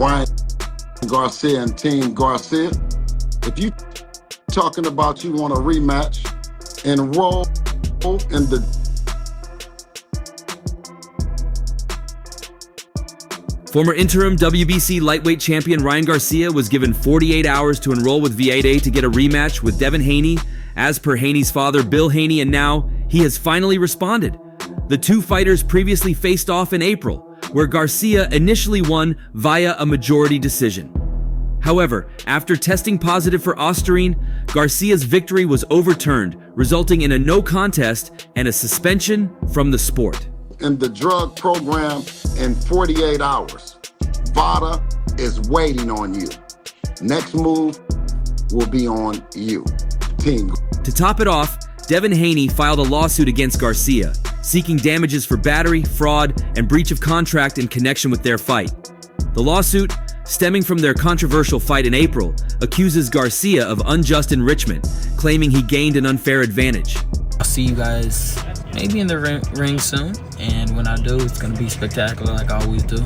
Ryan Garcia and Team Garcia. If you talking about you want a rematch, enroll in the Former interim WBC lightweight champion Ryan Garcia was given 48 hours to enroll with V8A to get a rematch with Devin Haney, as per Haney's father Bill Haney, and now he has finally responded. The two fighters previously faced off in April, where Garcia initially won via a majority decision. However, after testing positive for Ostarine, Garcia's victory was overturned, resulting in a no contest and a suspension from the sport. In the drug program in 48 hours. VADA is waiting on you. Next move will be on you. Team. To top it off, Devin Haney filed a lawsuit against Garcia, seeking damages for battery, fraud, and breach of contract in connection with their fight. The lawsuit, stemming from their controversial fight in April, accuses Garcia of unjust enrichment, claiming he gained an unfair advantage. I'll see you guys maybe in the ring soon, and when I do, it's going to be spectacular like I always do.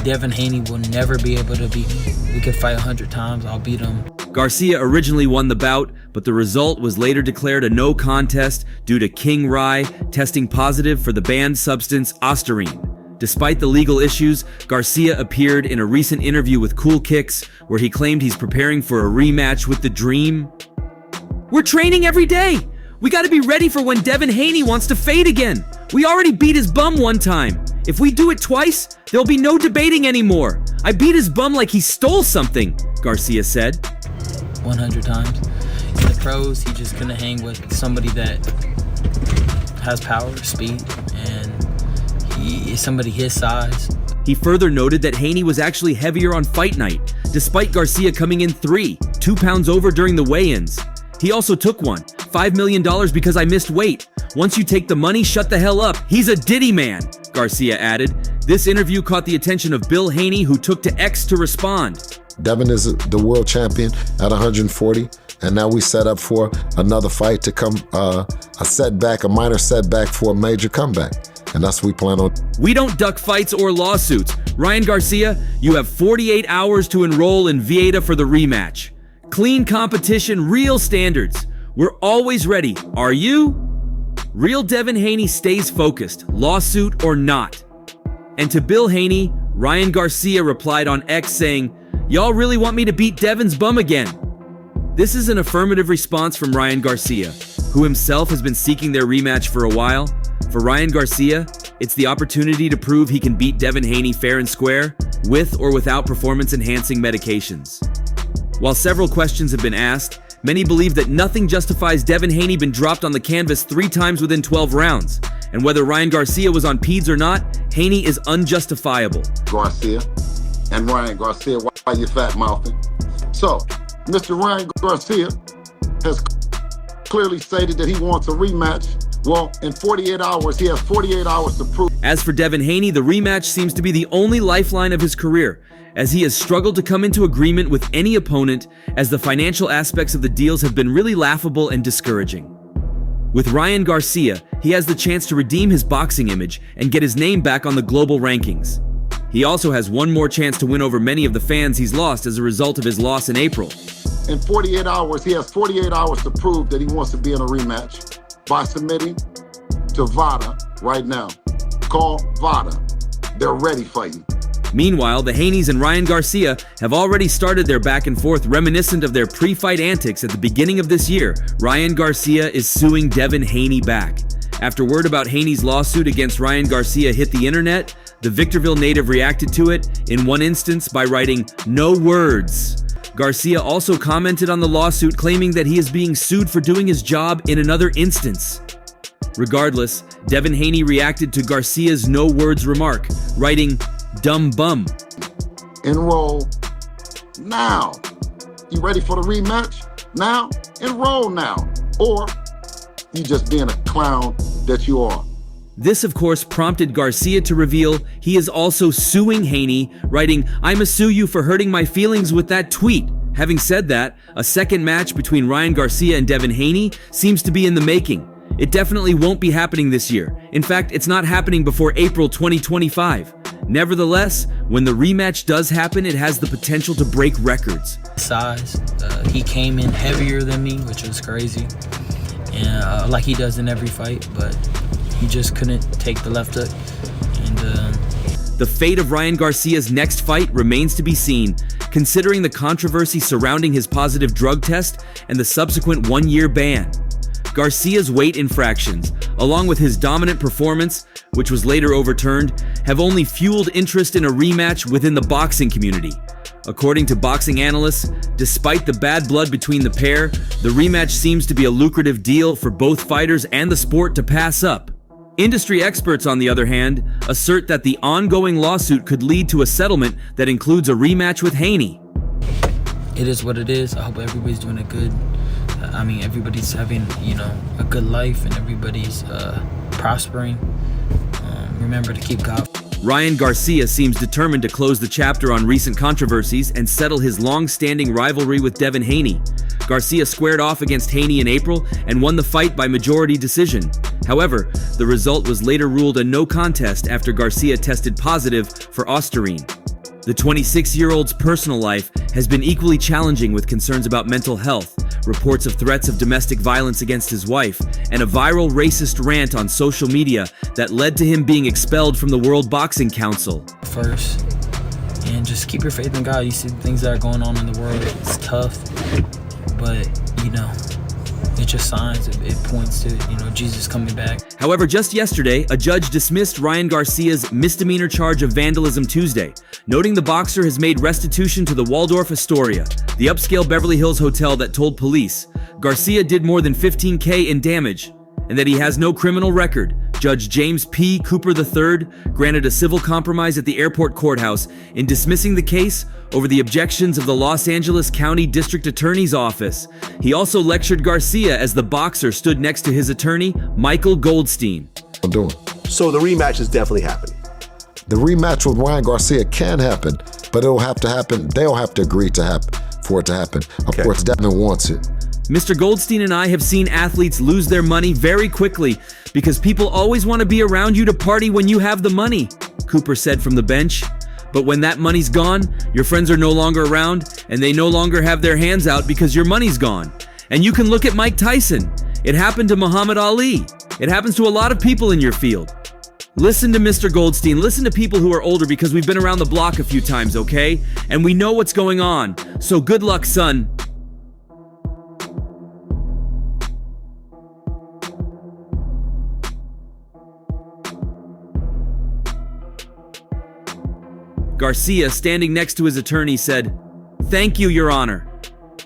Devin Haney will never be able to beat me. We could fight 100 times, I'll beat him. Garcia originally won the bout, but the result was later declared a no contest due to King Rye testing positive for the banned substance Ostarine. Despite the legal issues, Garcia appeared in a recent interview with Cool Kicks, where he claimed he's preparing for a rematch with the Dream. "We're training every day. We gotta be ready for when Devin Haney wants to fade again. We already beat his bum one time. If we do it twice, there'll be no debating anymore. I beat his bum like he stole something," Garcia said. 100 times. In the pros, he's just gonna hang with somebody that has power, speed, and he is somebody his size. He further noted that Haney was actually heavier on fight night, despite Garcia coming in 2 pounds over during the weigh-ins. He also took one, $5 million because I missed weight. Once you take the money, shut the hell up. He's a Diddy man, Garcia added. This interview caught the attention of Bill Haney, who took to X to respond. Devin is the world champion at 140, and now we set up for another fight to come, a minor setback for a major comeback. And that's what we plan on. We don't duck fights or lawsuits. Ryan Garcia, you have 48 hours to enroll in V8A for the rematch. Clean competition, real standards. We're always ready. Are you? Real Devin Haney stays focused, lawsuit or not. And to Bill Haney, Ryan Garcia replied on X saying, "Y'all really want me to beat Devin's bum again?" This is an affirmative response from Ryan Garcia, who himself has been seeking their rematch for a while. For Ryan Garcia, it's the opportunity to prove he can beat Devin Haney fair and square, with or without performance-enhancing medications. While several questions have been asked, many believe that nothing justifies Devin Haney being dropped on the canvas 3 times within 12 rounds. And whether Ryan Garcia was on peds or not, Haney is unjustifiable. Garcia and Ryan Garcia, why are you fat mouthing? So, Mr. Ryan Garcia has clearly stated that he wants a rematch. Well, in 48 hours, he has 48 hours to prove. As for Devin Haney, the rematch seems to be the only lifeline of his career, as he has struggled to come into agreement with any opponent, as the financial aspects of the deals have been really laughable and discouraging. With Ryan Garcia, he has the chance to redeem his boxing image and get his name back on the global rankings. He also has one more chance to win over many of the fans he's lost as a result of his loss in April. In 48 hours, he has 48 hours to prove that he wants to be in a rematch by submitting to VADA right now. Call VADA. They're ready for you. Meanwhile, the Haneys and Ryan Garcia have already started their back and forth reminiscent of their pre-fight antics at the beginning of this year. Ryan Garcia is suing Devin Haney back. After word about Haney's lawsuit against Ryan Garcia hit the internet, the Victorville native reacted to it, in one instance by writing, "No words." Garcia also commented on the lawsuit, claiming that he is being sued for doing his job in another instance. Regardless, Devin Haney reacted to Garcia's no words remark, writing, "Dumb bum." Enroll now. You ready for the rematch? Now? Enroll now. Or you just being a clown that you are. This, of course, prompted Garcia to reveal he is also suing Haney, writing, "I'ma sue you for hurting my feelings with that tweet." Having said that, a second match between Ryan Garcia and Devin Haney seems to be in the making. It definitely won't be happening this year. In fact, it's not happening before April 2025. Nevertheless, when the rematch does happen, it has the potential to break records. Size, he came in heavier than me, which was crazy, and like he does in every fight, but he just couldn't take the left hook. And the fate of Ryan Garcia's next fight remains to be seen, considering the controversy surrounding his positive drug test and the subsequent one-year ban. Garcia's weight infractions, along with his dominant performance, which was later overturned, have only fueled interest in a rematch within the boxing community. According to boxing analysts, despite the bad blood between the pair, the rematch seems to be a lucrative deal for both fighters and the sport to pass up. Industry experts, on the other hand, assert that the ongoing lawsuit could lead to a settlement that includes a rematch with Haney. It is what it is. I hope everybody's doing it good. I mean, everybody's having, a good life, and everybody's prospering. Remember to keep God. Ryan Garcia seems determined to close the chapter on recent controversies and settle his long-standing rivalry with Devin Haney. Garcia squared off against Haney in April and won the fight by majority decision. However, the result was later ruled a no contest after Garcia tested positive for Ostarine. The 26-year-old's personal life has been equally challenging, with concerns about mental health, reports of threats of domestic violence against his wife, and a viral racist rant on social media that led to him being expelled from the World Boxing Council. First, and just keep your faith in God. You see the things that are going on in the world. It's tough, but it's just signs. It points to Jesus coming back. However, just yesterday, a judge dismissed Ryan Garcia's misdemeanor charge of vandalism Tuesday, noting the boxer has made restitution to the Waldorf Astoria, the upscale Beverly Hills hotel that told police Garcia did more than $15,000 in damage, and that he has no criminal record. Judge James P. Cooper III granted a civil compromise at the airport courthouse in dismissing the case over the objections of the Los Angeles County District Attorney's Office. He also lectured Garcia as the boxer stood next to his attorney, Michael Goldstein. So the rematch is definitely happening. The rematch with Ryan Garcia can happen, but it'll have to happen. They'll have to agree for it to happen. Of course, Devin wants it. Mr. Goldstein and I have seen athletes lose their money very quickly because people always want to be around you to party when you have the money, Cooper said from the bench. But when that money's gone, your friends are no longer around, and they no longer have their hands out because your money's gone. And you can look at Mike Tyson. It happened to Muhammad Ali. It happens to a lot of people in your field. Listen to Mr. Goldstein. Listen to people who are older, because we've been around the block a few times, okay? And we know what's going on. So good luck, son. Garcia, standing next to his attorney, said, "Thank you, Your Honor.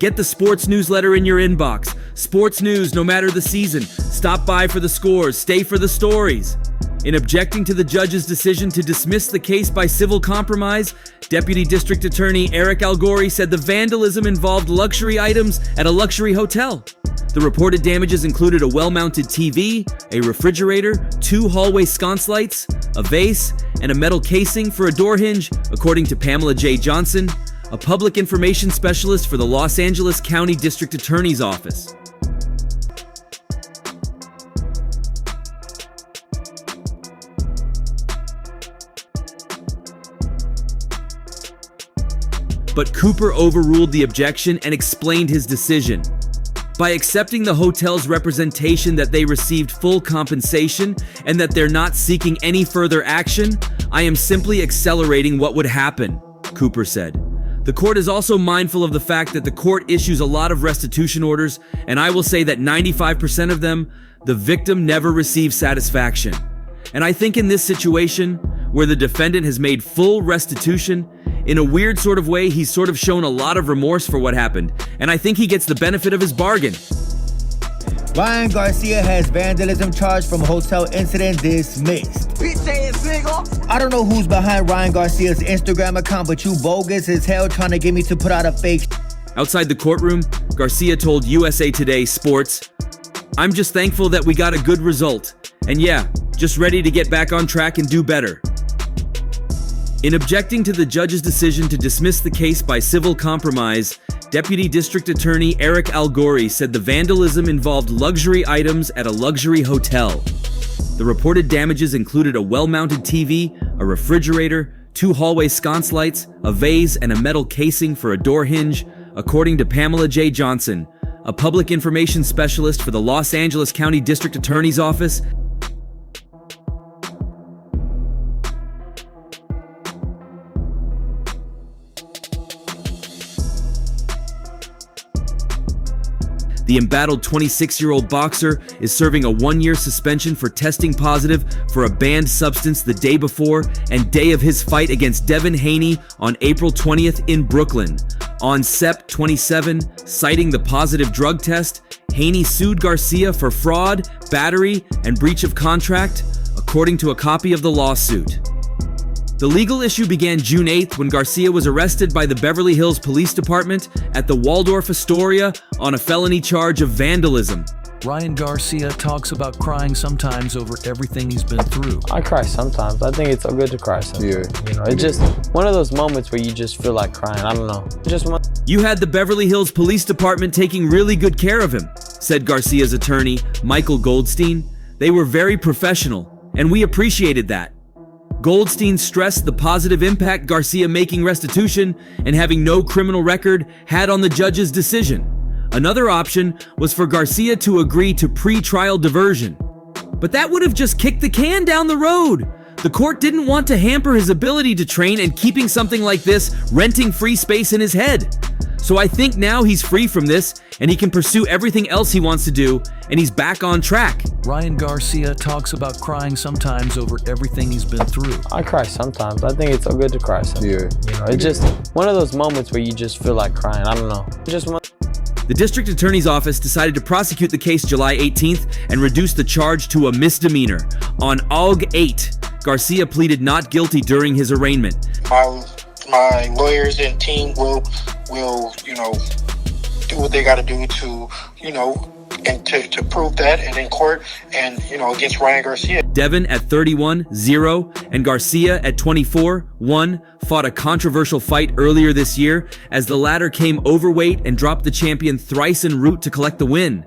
Get the sports newsletter in your inbox. Sports news, no matter the season. Stop by for the scores. Stay for the stories." In objecting to the judge's decision to dismiss the case by civil compromise, Deputy District Attorney Eric Algori said the vandalism involved luxury items at a luxury hotel. The reported damages included a well-mounted TV, a refrigerator, 2 hallway sconce lights, a vase, and a metal casing for a door hinge, according to Pamela J. Johnson, a public information specialist for the Los Angeles County District Attorney's Office. But Cooper overruled the objection and explained his decision. By accepting the hotel's representation that they received full compensation and that they're not seeking any further action, I am simply accelerating what would happen, Cooper said. The court is also mindful of the fact that the court issues a lot of restitution orders, and I will say that 95% of them, the victim never receives satisfaction. And I think in this situation, where the defendant has made full restitution, in a weird sort of way, he's sort of shown a lot of remorse for what happened, and I think he gets the benefit of his bargain. Ryan Garcia has vandalism charge from hotel incident dismissed. I don't know who's behind Ryan Garcia's Instagram account, but you bogus as hell trying to get me to put out a fake. Outside the courtroom, Garcia told USA Today Sports, "I'm just thankful that we got a good result. And yeah, just ready to get back on track and do better." In objecting to the judge's decision to dismiss the case by civil compromise, Deputy District Attorney Eric Algori said the vandalism involved luxury items at a luxury hotel. The reported damages included a well-mounted TV, a refrigerator, 2 hallway sconce lights, a vase, and a metal casing for a door hinge, according to Pamela J. Johnson, a public information specialist for the Los Angeles County District Attorney's Office. The embattled 26-year-old boxer is serving a 1-year suspension for testing positive for a banned substance the day before and day of his fight against Devin Haney on April 20th in Brooklyn. On Sep 27, citing the positive drug test, Haney sued Garcia for fraud, battery, and breach of contract, according to a copy of the lawsuit. The legal issue began June 8th when Garcia was arrested by the Beverly Hills Police Department at the Waldorf Astoria on a felony charge of vandalism. Ryan Garcia talks about crying sometimes over everything he's been through. I cry sometimes. I think it's so good to cry sometimes. Yeah. You know, it's just one of those moments where you just feel like crying. I don't know. You had the Beverly Hills Police Department taking really good care of him, said Garcia's attorney, Michael Goldstein. They were very professional, and we appreciated that. Goldstein stressed the positive impact Garcia making restitution and having no criminal record had on the judge's decision. Another option was for Garcia to agree to pre-trial diversion. But that would have just kicked the can down the road. The court didn't want to hamper his ability to train and keeping something like this renting free space in his head. So I think now he's free from this and he can pursue everything else he wants to do and he's back on track. Ryan Garcia talks about crying sometimes over everything he's been through. I cry sometimes. I think it's so good to cry sometimes. Yeah. You know, it's just one of those moments where you just feel like crying. I don't know. The district attorney's office decided to prosecute the case July 18th and reduce the charge to a misdemeanor. On Aug 8, Garcia pleaded not guilty during his arraignment. My lawyers and team will do what they got to do to, and to prove that and in court and, against Ryan Garcia. Devin at 31-0 and Garcia at 24-1 fought a controversial fight earlier this year as the latter came overweight and dropped the champion thrice en route to collect the win.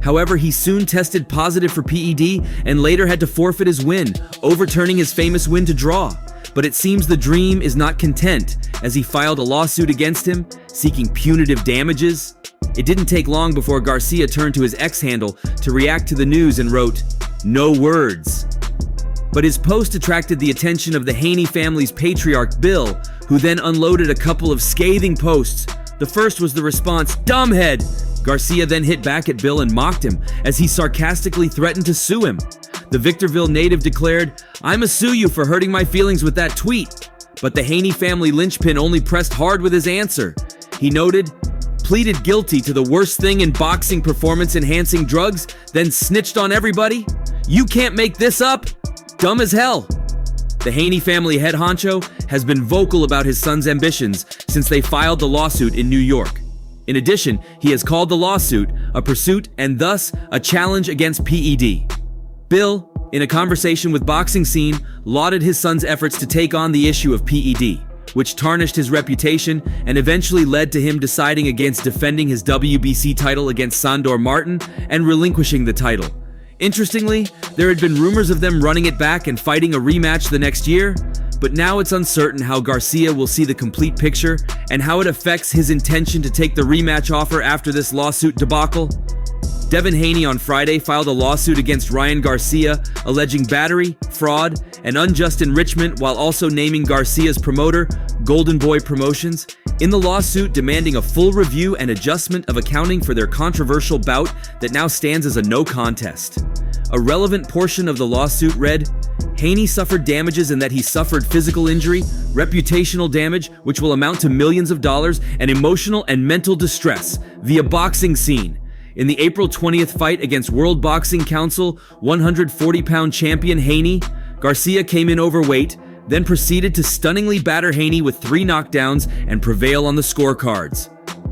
However, he soon tested positive for PED and later had to forfeit his win, overturning his famous win to draw. But it seems the Dream is not content, as he filed a lawsuit against him, seeking punitive damages. It didn't take long before Garcia turned to his X handle to react to the news and wrote, "No words." But his post attracted the attention of the Haney family's patriarch, Bill, who then unloaded a couple of scathing posts. The first was the response, "Dumbhead." Garcia then hit back at Bill and mocked him, as he sarcastically threatened to sue him. The Victorville native declared, "I'ma sue you for hurting my feelings with that tweet." But the Haney family linchpin only pressed hard with his answer. He noted, pleaded guilty to the worst thing in boxing, performance-enhancing drugs, then snitched on everybody? You can't make this up? Dumb as hell. The Haney family head honcho has been vocal about his son's ambitions since they filed the lawsuit in New York. In addition, he has called the lawsuit a pursuit and thus a challenge against PED. Bill, in a conversation with Boxing Scene, lauded his son's efforts to take on the issue of PED, which tarnished his reputation and eventually led to him deciding against defending his WBC title against Sandor Martin and relinquishing the title. Interestingly, there had been rumors of them running it back and fighting a rematch the next year, but now it's uncertain how Garcia will see the complete picture and how it affects his intention to take the rematch offer after this lawsuit debacle. Devin Haney on Friday filed a lawsuit against Ryan Garcia, alleging battery, fraud, and unjust enrichment while also naming Garcia's promoter, Golden Boy Promotions, in the lawsuit demanding a full review and adjustment of accounting for their controversial bout that now stands as a no contest. A relevant portion of the lawsuit read, Haney suffered damages in that he suffered physical injury, reputational damage, which will amount to millions of dollars, and emotional and mental distress via Boxing Scene. In the April 20th fight against World Boxing Council 140-pound champion Haney, Garcia came in overweight, then proceeded to stunningly batter Haney with 3 knockdowns and prevail on the scorecards.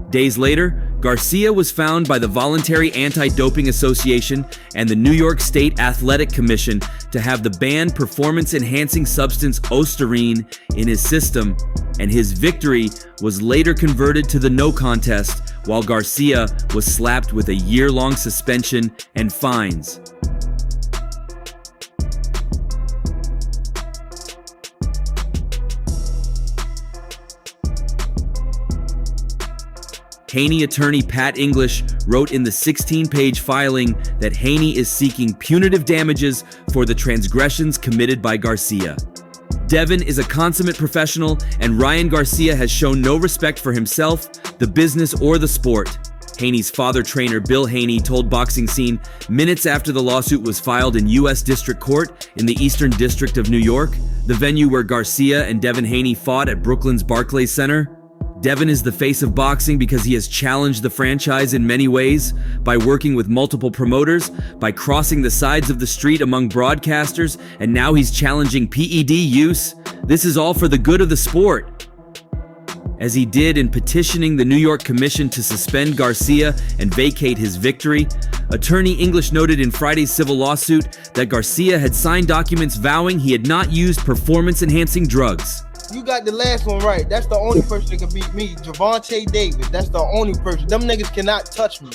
Days later, Garcia was found by the Voluntary Anti-Doping Association and the New York State Athletic Commission to have the banned performance-enhancing substance Osterine in his system, and his victory was later converted to the no contest, while Garcia was slapped with a year-long suspension and fines. Haney attorney Pat English wrote in the 16-page filing that Haney is seeking punitive damages for the transgressions committed by Garcia. Devin is a consummate professional, and Ryan Garcia has shown no respect for himself, the business, or the sport. Haney's father trainer Bill Haney told Boxing Scene minutes after the lawsuit was filed in U.S. District Court in the Eastern District of New York, the venue where Garcia and Devin Haney fought at Brooklyn's Barclays Center. Devin is the face of boxing because he has challenged the franchise in many ways, by working with multiple promoters, by crossing the sides of the street among broadcasters, and now he's challenging PED use. This is all for the good of the sport. As he did in petitioning the New York Commission to suspend Garcia and vacate his victory, attorney English noted in Friday's civil lawsuit that Garcia had signed documents vowing he had not used performance-enhancing drugs. You got the last one right. That's the only person that can beat me. Javante Davis. That's the only person. Them niggas cannot touch me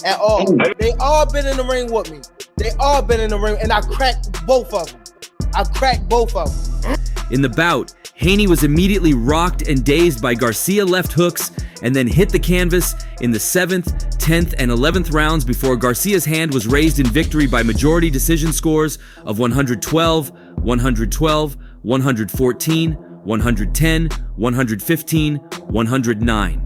at all. They all been in the ring with me. They all been in the ring, and I cracked both of them. In the bout, Haney was immediately rocked and dazed by Garcia left hooks and then hit the canvas in the 7th, 10th, and 11th rounds before Garcia's hand was raised in victory by majority decision scores of 112, 112, 114, 110, 115, 109.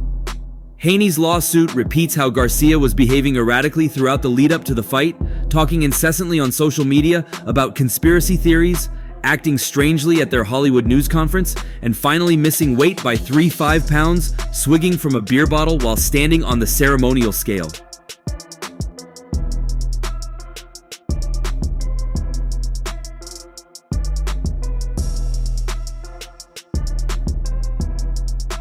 Haney's lawsuit repeats how Garcia was behaving erratically throughout the lead-up to the fight, talking incessantly on social media about conspiracy theories, acting strangely at their Hollywood news conference, and finally missing weight by 3-5 pounds, swigging from a beer bottle while standing on the ceremonial scale.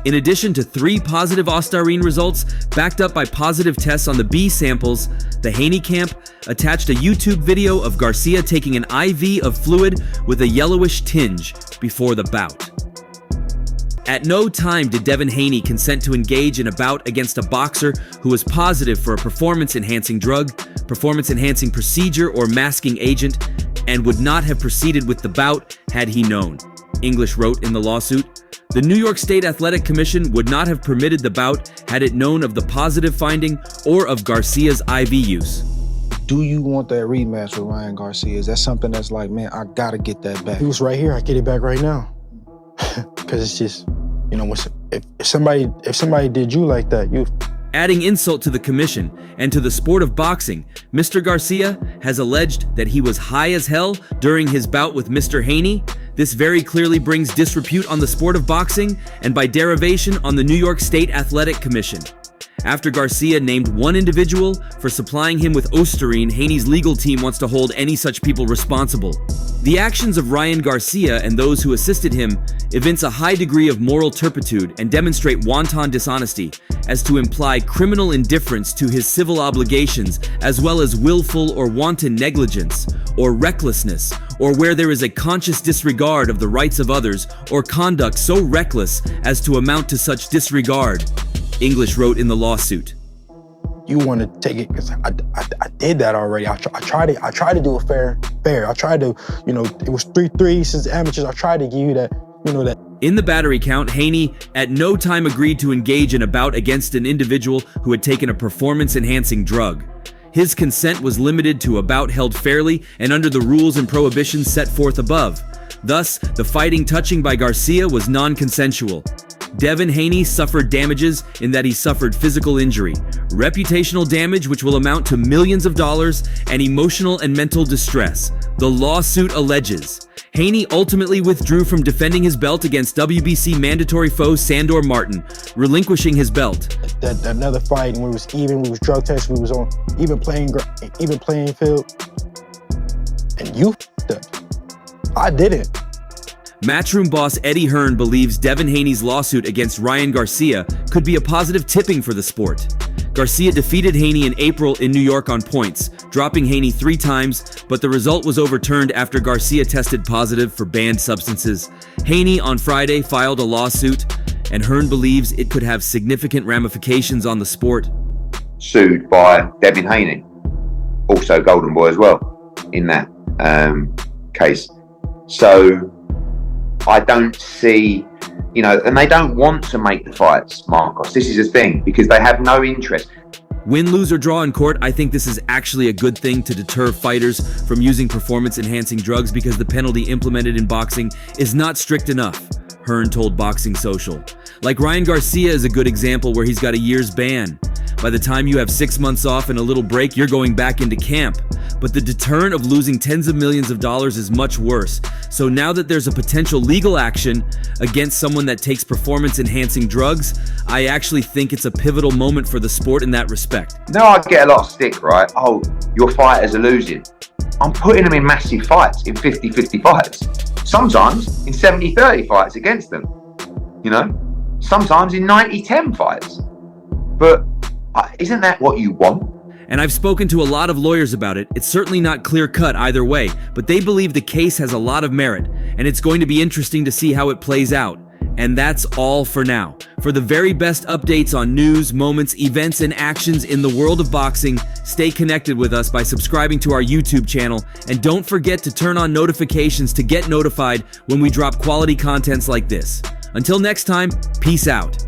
In addition to 3 positive ostarine results backed up by positive tests on the B samples, the Haney camp attached a YouTube video of Garcia taking an IV of fluid with a yellowish tinge before the bout. At no time did Devin Haney consent to engage in a bout against a boxer who was positive for a performance-enhancing drug, performance-enhancing procedure, or masking agent, and would not have proceeded with the bout had he known, English wrote in the lawsuit. The New York State Athletic Commission would not have permitted the bout had it known of the positive finding or of Garcia's IV use. Do you want that rematch with Ryan Garcia? Is that something that's like, man, I gotta get that back? He was right here, I get it back right now. Because it's just, you know, if somebody did you like that, you... Adding insult to the commission and to the sport of boxing, Mr. Garcia has alleged that he was high as hell during his bout with Mr. Haney. This very clearly brings disrepute on the sport of boxing and by derivation on the New York State Athletic Commission. After Garcia named one individual for supplying him with ostarine, Haney's legal team wants to hold any such people responsible. The actions of Ryan Garcia and those who assisted him evince a high degree of moral turpitude and demonstrate wanton dishonesty, as to imply criminal indifference to his civil obligations, as well as willful or wanton negligence, or recklessness, or where there is a conscious disregard of the rights of others, or conduct so reckless as to amount to such disregard, English wrote in the lawsuit. You want to take it because I did that already. I tried to do it fair. I tried to, you know, it was 3-3 since amateurs. I tried to give you that, you know, that. In the battery count, Haney at no time agreed to engage in a bout against an individual who had taken a performance-enhancing drug. His consent was limited to a bout held fairly and under the rules and prohibitions set forth above. Thus, the fighting touching by Garcia was non-consensual. Devin Haney suffered damages in that he suffered physical injury, reputational damage which will amount to millions of dollars, and emotional and mental distress. The lawsuit alleges Haney ultimately withdrew from defending his belt against WBC mandatory foe Sandor Martin, relinquishing his belt. That another fight, and we was even, we was drug tested, we was on even playing field, and you f***ed up. I didn't. Matchroom boss Eddie Hearn believes Devin Haney's lawsuit against Ryan Garcia could be a positive tipping for the sport. Garcia defeated Haney in April in New York on points, dropping Haney 3 times, but the result was overturned after Garcia tested positive for banned substances. Haney on Friday filed a lawsuit, and Hearn believes it could have significant ramifications on the sport. Sued by Devin Haney, also Golden Boy as well, in that case. So I don't see You know, and they don't want to make the fights, Marcos. This is the thing, because they have no interest. Win, lose, or draw in court, I think this is actually a good thing to deter fighters from using performance-enhancing drugs because the penalty implemented in boxing is not strict enough, Hearn told Boxing Social. Like Ryan Garcia is a good example where he's got a year's ban. By the time you have 6 months off and a little break, you're going back into camp. But the deterrent of losing tens of millions of dollars is much worse. So now that there's a potential legal action against someone that takes performance-enhancing drugs, I actually think it's a pivotal moment for the sport in that respect. Now I get a lot of stick, right? Oh, your fighters are losing. I'm putting them in massive fights, in 50-50 fights. Sometimes in 70-30 fights against them. You know? Sometimes in 90-10 fights. But isn't that what you want? And I've spoken to a lot of lawyers about it. It's certainly not clear-cut either way, but they believe the case has a lot of merit, and it's going to be interesting to see how it plays out. And that's all for now. For the very best updates on news, moments, events, and actions in the world of boxing, stay connected with us by subscribing to our YouTube channel, and don't forget to turn on notifications to get notified when we drop quality contents like this. Until next time, peace out.